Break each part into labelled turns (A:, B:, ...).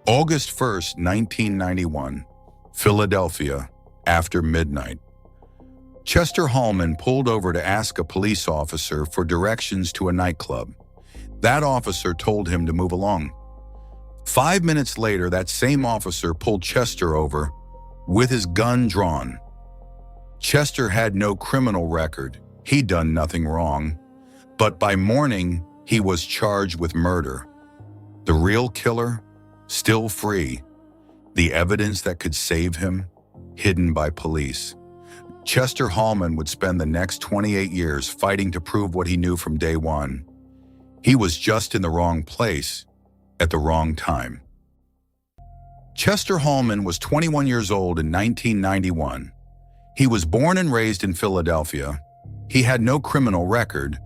A: August 1st, 1991, Philadelphia, after midnight. Chester Hollman pulled over to ask a police officer for directions to a nightclub. That officer told him to move along. 5 minutes later, that same officer pulled Chester over with his gun drawn. Chester had no criminal record. He'd done nothing wrong. But by morning, he was charged with murder. The real killer, still free. The evidence that could save him, hidden by police. Chester Hollman would spend the next 28 years fighting to prove what he knew from day one. He was just in the wrong place, at the wrong time. Chester Hollman was 21 years old in 1991. He was born and raised in Philadelphia. He had no criminal record,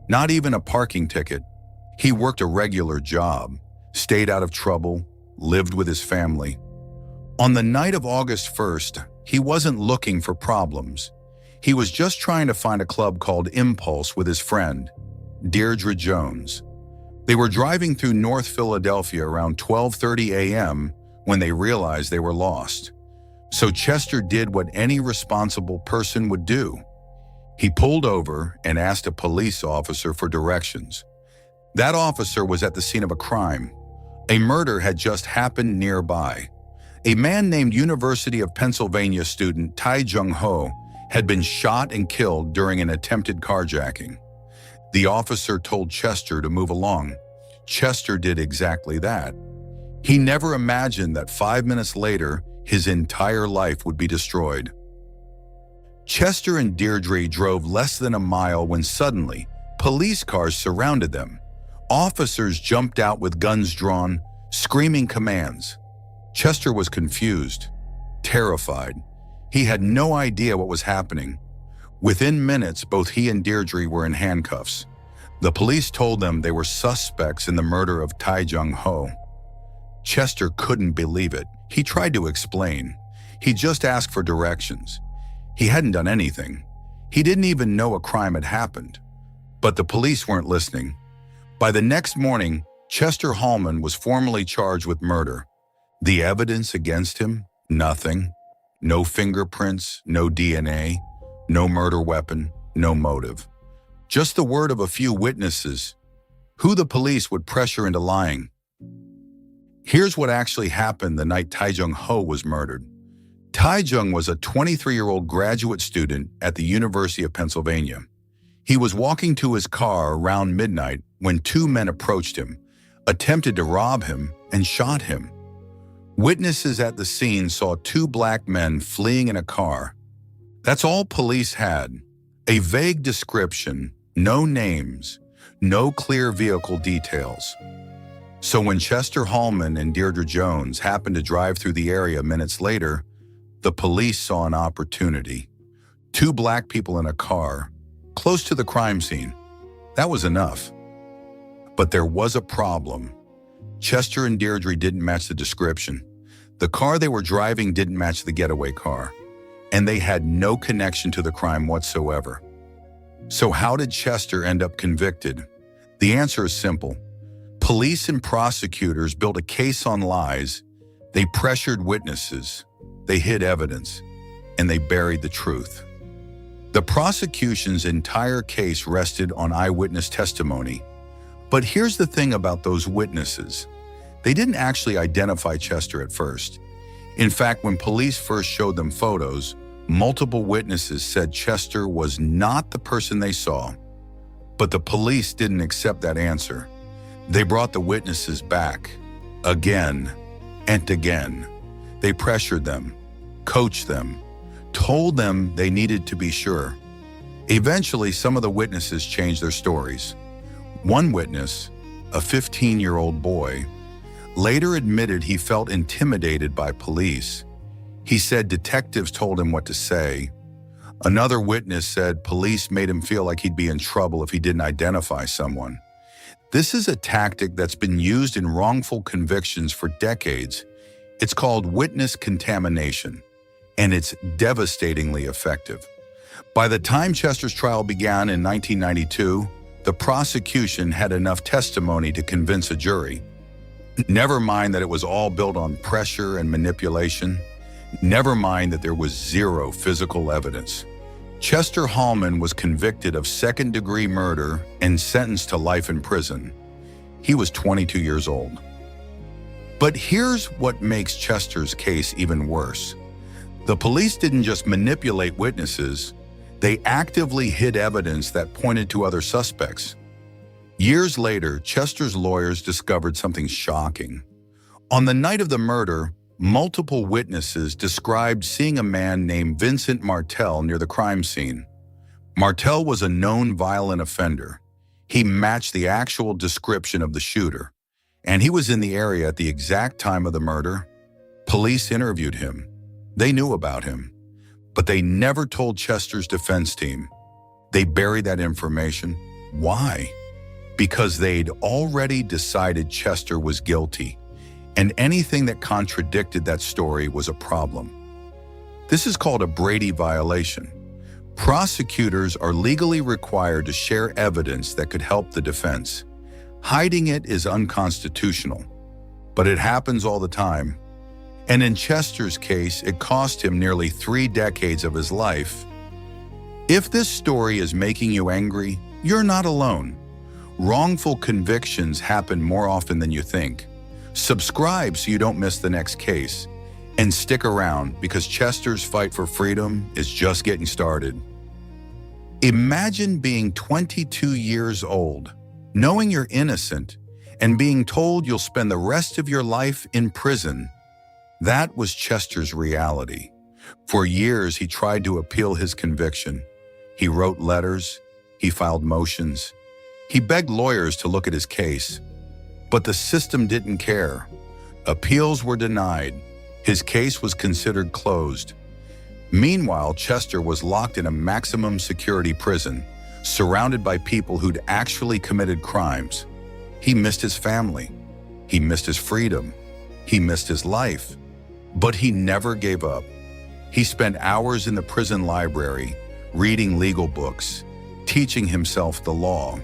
A: not even a parking ticket. He worked a regular job, stayed out of trouble, lived with his family. On the night of August 1st, he wasn't looking for problems. He was just trying to find a club called Impulse with his friend, Deirdre Jones. They were driving through North Philadelphia around 12:30 a.m. when they realized they were lost. So Chester did what any responsible person would do. He pulled over and asked a police officer for directions. That officer was at the scene of a crime. A murder had just happened nearby. A man named University of Pennsylvania student Tai Jung-ho had been shot and killed during an attempted carjacking. The officer told Chester to move along. Chester did exactly that. He never imagined that 5 minutes later, his entire life would be destroyed. Chester and Deirdre drove less than a mile when suddenly, police cars surrounded them. Officers jumped out with guns drawn, screaming commands. Chester was confused, terrified. He had no idea what was happening. Within minutes, both he and Deirdre were in handcuffs. The police told them they were suspects in the murder of Tai Jung-ho. Chester couldn't believe it. He tried to explain. He just asked for directions. He hadn't done anything. He didn't even know a crime had happened. But the police weren't listening. By the next morning, Chester Hollman was formally charged with murder. The evidence against him? Nothing. No fingerprints, no DNA, no murder weapon, no motive. Just the word of a few witnesses, who the police would pressure into lying. Here's what actually happened the night Tai Jung-ho was murdered. Tai Jung was a 23-year-old graduate student at the University of Pennsylvania. He was walking to his car around midnight when two men approached him, attempted to rob him, and shot him. Witnesses at the scene saw two black men fleeing in a car. That's all police had. A vague description, no names, no clear vehicle details. So when Chester Hollman and Deirdre Jones happened to drive through the area minutes later, the police saw an opportunity. Two black people in a car, close to the crime scene. That was enough. But there was a problem. Chester and Deirdre didn't match the description. The car they were driving didn't match the getaway car, and they had no connection to the crime whatsoever. So how did Chester end up convicted? The answer is simple. Police and prosecutors built a case on lies. They pressured witnesses, they hid evidence, and they buried the truth. The prosecution's entire case rested on eyewitness testimony. But here's the thing about those witnesses. They didn't actually identify Chester at first. In fact, when police first showed them photos, multiple witnesses said Chester was not the person they saw. But the police didn't accept that answer. They brought the witnesses back, again and again. They pressured them, coached them, told them they needed to be sure. Eventually, some of the witnesses changed their stories. One witness, a 15-year-old boy, later admitted he felt intimidated by police. He said detectives told him what to say. Another witness said police made him feel like he'd be in trouble if he didn't identify someone. This is a tactic that's been used in wrongful convictions for decades. It's called witness contamination, and it's devastatingly effective. By the time Chester's trial began in 1992, the prosecution had enough testimony to convince a jury. Never mind that it was all built on pressure and manipulation. Never mind that there was zero physical evidence. Chester Hollman was convicted of second-degree murder and sentenced to life in prison. He was 22 years old. But here's what makes Chester's case even worse. The police didn't just manipulate witnesses, they actively hid evidence that pointed to other suspects. Years later, Chester's lawyers discovered something shocking. On the night of the murder, multiple witnesses described seeing a man named Vincent Martell near the crime scene. Martell was a known violent offender. He matched the actual description of the shooter, and he was in the area at the exact time of the murder. Police interviewed him. They knew about him, but they never told Chester's defense team. They buried that information. Why? Because they'd already decided Chester was guilty, and anything that contradicted that story was a problem. This is called a Brady violation. Prosecutors are legally required to share evidence that could help the defense. Hiding it is unconstitutional, but it happens all the time. And in Chester's case, it cost him nearly 3 decades of his life. If this story is making you angry, you're not alone. Wrongful convictions happen more often than you think. Subscribe so you don't miss the next case. And stick around because Chester's fight for freedom is just getting started. Imagine being 22 years old, knowing you're innocent, and being told you'll spend the rest of your life in prison. That was Chester's reality. For years, he tried to appeal his conviction. He wrote letters. He filed motions. He begged lawyers to look at his case. But the system didn't care. Appeals were denied. His case was considered closed. Meanwhile, Chester was locked in a maximum security prison, surrounded by people who'd actually committed crimes. He missed his family. He missed his freedom. He missed his life. But he never gave up. He spent hours in the prison library, reading legal books, teaching himself the law.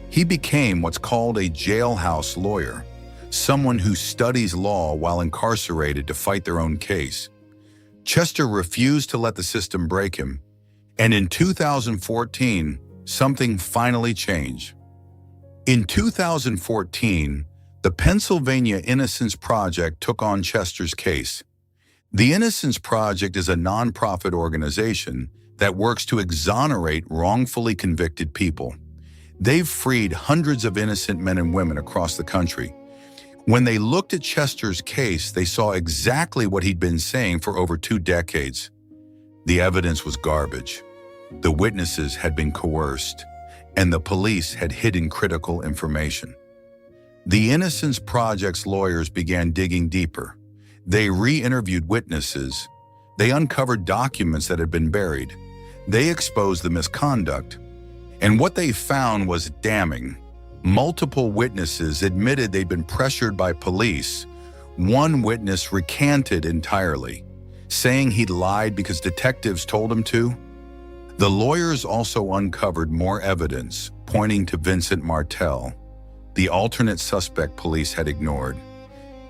A: He became what's called a jailhouse lawyer, someone who studies law while incarcerated to fight their own case. Chester refused to let the system break him, and in 2014, something finally changed. In 2014, the Pennsylvania Innocence Project took on Chester's case. The Innocence Project is a nonprofit organization that works to exonerate wrongfully convicted people. They've freed hundreds of innocent men and women across the country. When they looked at Chester's case, they saw exactly what he'd been saying for over 2 decades. The evidence was garbage. The witnesses had been coerced, and the police had hidden critical information. The Innocence Project's lawyers began digging deeper. They re-interviewed witnesses. They uncovered documents that had been buried. They exposed the misconduct. And what they found was damning. Multiple witnesses admitted they'd been pressured by police. One witness recanted entirely, saying he'd lied because detectives told him to. The lawyers also uncovered more evidence pointing to Vincent Martell, the alternate suspect police had ignored.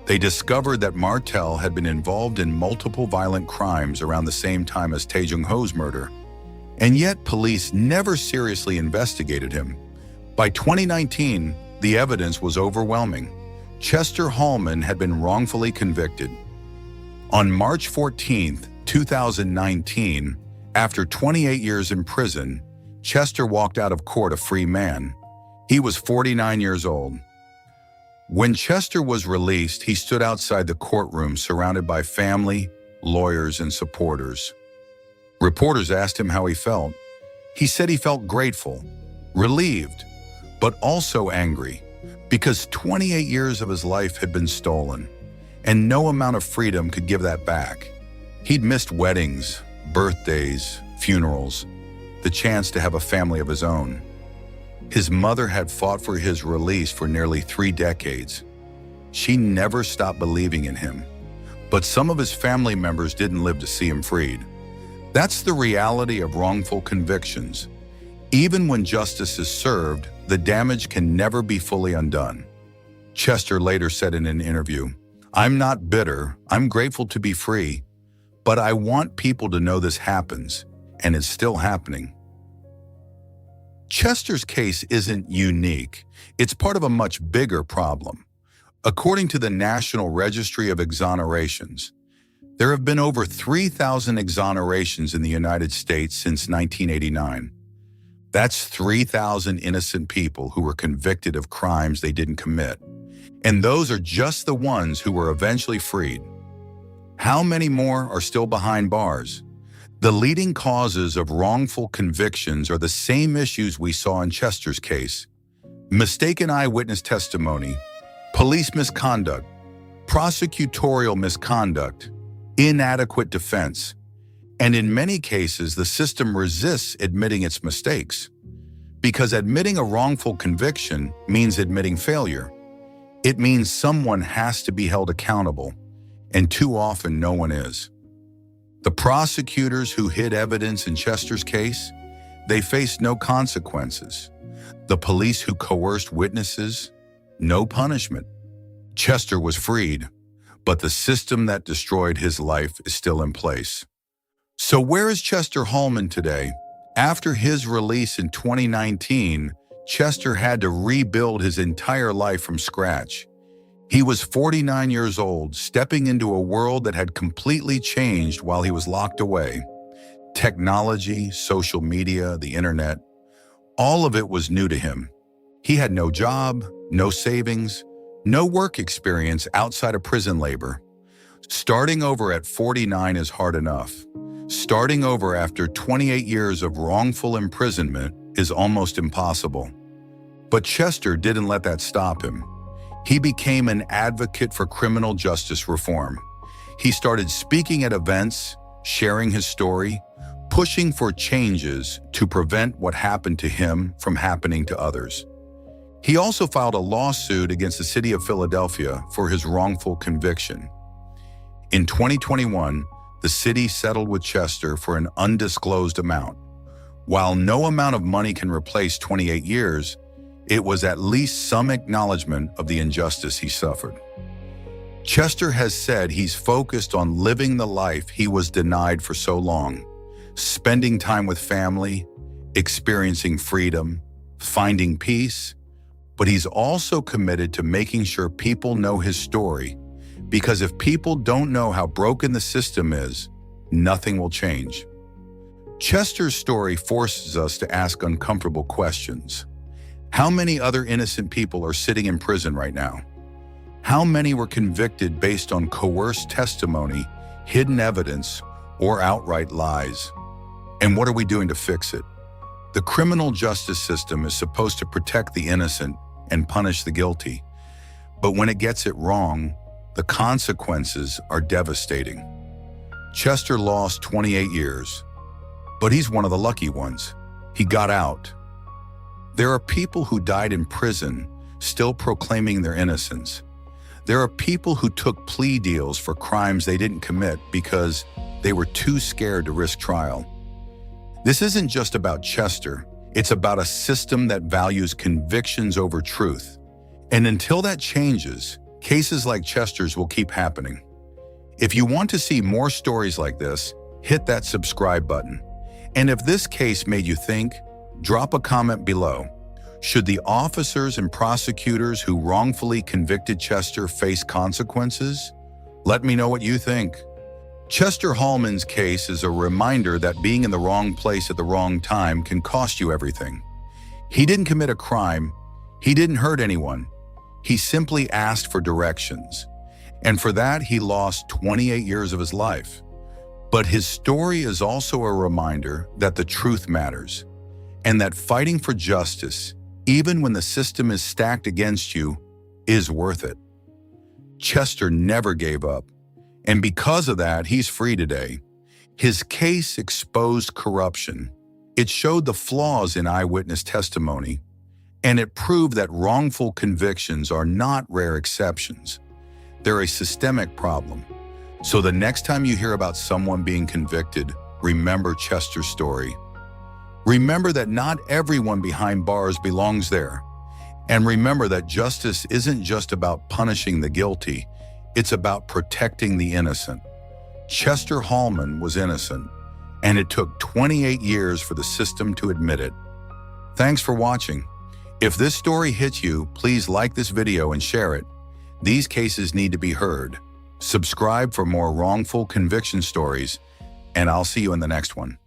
A: They discovered that Martell had been involved in multiple violent crimes around the same time as Tae Jung-ho's murder, and yet police never seriously investigated him. By 2019, the evidence was overwhelming. Chester Hollman had been wrongfully convicted. On March 14, 2019, after 28 years in prison, Chester walked out of court a free man. He was 49 years old. When Chester was released, he stood outside the courtroom surrounded by family, lawyers, and supporters. Reporters asked him how he felt. He said he felt grateful, relieved, but also angry because 28 years of his life had been stolen, and no amount of freedom could give that back. He'd missed weddings, birthdays, funerals, the chance to have a family of his own. His mother had fought for his release for nearly 3 decades. She never stopped believing in him, but some of his family members didn't live to see him freed. That's the reality of wrongful convictions. Even when justice is served, the damage can never be fully undone. Chester later said in an interview, "I'm not bitter, I'm grateful to be free, but I want people to know this happens, and it's still happening." Chester's case isn't unique. It's part of a much bigger problem. According to the National Registry of Exonerations, there have been over 3,000 exonerations in the United States since 1989. That's 3,000 innocent people who were convicted of crimes they didn't commit. And those are just the ones who were eventually freed. How many more are still behind bars? The leading causes of wrongful convictions are the same issues we saw in Chester's case: mistaken eyewitness testimony, police misconduct, prosecutorial misconduct, inadequate defense, and in many cases, the system resists admitting its mistakes. Because admitting a wrongful conviction means admitting failure. It means someone has to be held accountable, and too often no one is. The prosecutors who hid evidence in Chester's case, they faced no consequences. The police who coerced witnesses, no punishment. Chester was freed, but the system that destroyed his life is still in place. So where is Chester Hollman today? After his release in 2019, Chester had to rebuild his entire life from scratch. He was 49 years old, stepping into a world that had completely changed while he was locked away. Technology, social media, the internet, all of it was new to him. He had no job, no savings, no work experience outside of prison labor. Starting over at 49 is hard enough. Starting over after 28 years of wrongful imprisonment is almost impossible. But Chester didn't let that stop him. He became an advocate for criminal justice reform. He started speaking at events, sharing his story, pushing for changes to prevent what happened to him from happening to others. He also filed a lawsuit against the city of Philadelphia for his wrongful conviction. In 2021, the city settled with Chester for an undisclosed amount. While no amount of money can replace 28 years, it was at least some acknowledgement of the injustice he suffered. Chester has said he's focused on living the life he was denied for so long, spending time with family, experiencing freedom, finding peace, but he's also committed to making sure people know his story, because if people don't know how broken the system is, nothing will change. Chester's story forces us to ask uncomfortable questions. How many other innocent people are sitting in prison right now? How many were convicted based on coerced testimony, hidden evidence, or outright lies? And what are we doing to fix it? The criminal justice system is supposed to protect the innocent and punish the guilty. But when it gets it wrong, the consequences are devastating. Chester lost 28 years, but he's one of the lucky ones. He got out. There are people who died in prison still proclaiming their innocence. There are people who took plea deals for crimes they didn't commit because they were too scared to risk trial. This isn't just about Chester. It's about a system that values convictions over truth. And until that changes, cases like Chester's will keep happening. If you want to see more stories like this, hit that subscribe button. And if this case made you think, drop a comment below. Should the officers and prosecutors who wrongfully convicted Chester face consequences? Let me know what you think. Chester Hollman's case is a reminder that being in the wrong place at the wrong time can cost you everything. He didn't commit a crime. He didn't hurt anyone. He simply asked for directions. And for that, he lost 28 years of his life. But his story is also a reminder that the truth matters, and that fighting for justice, even when the system is stacked against you, is worth it. Chester never gave up, and because of that, he's free today. His case exposed corruption. It showed the flaws in eyewitness testimony, and it proved that wrongful convictions are not rare exceptions. They're a systemic problem. So the next time you hear about someone being convicted, remember Chester's story. Remember that not everyone behind bars belongs there, And remember that justice isn't just about punishing the guilty, it's about protecting the innocent. Chester Hollman was innocent, and it took 28 years for the system to admit it. Thanks for watching. If this story hits you, please like this video and share it. These cases need to be heard. Subscribe for more wrongful conviction stories, and I'll see you in the next one.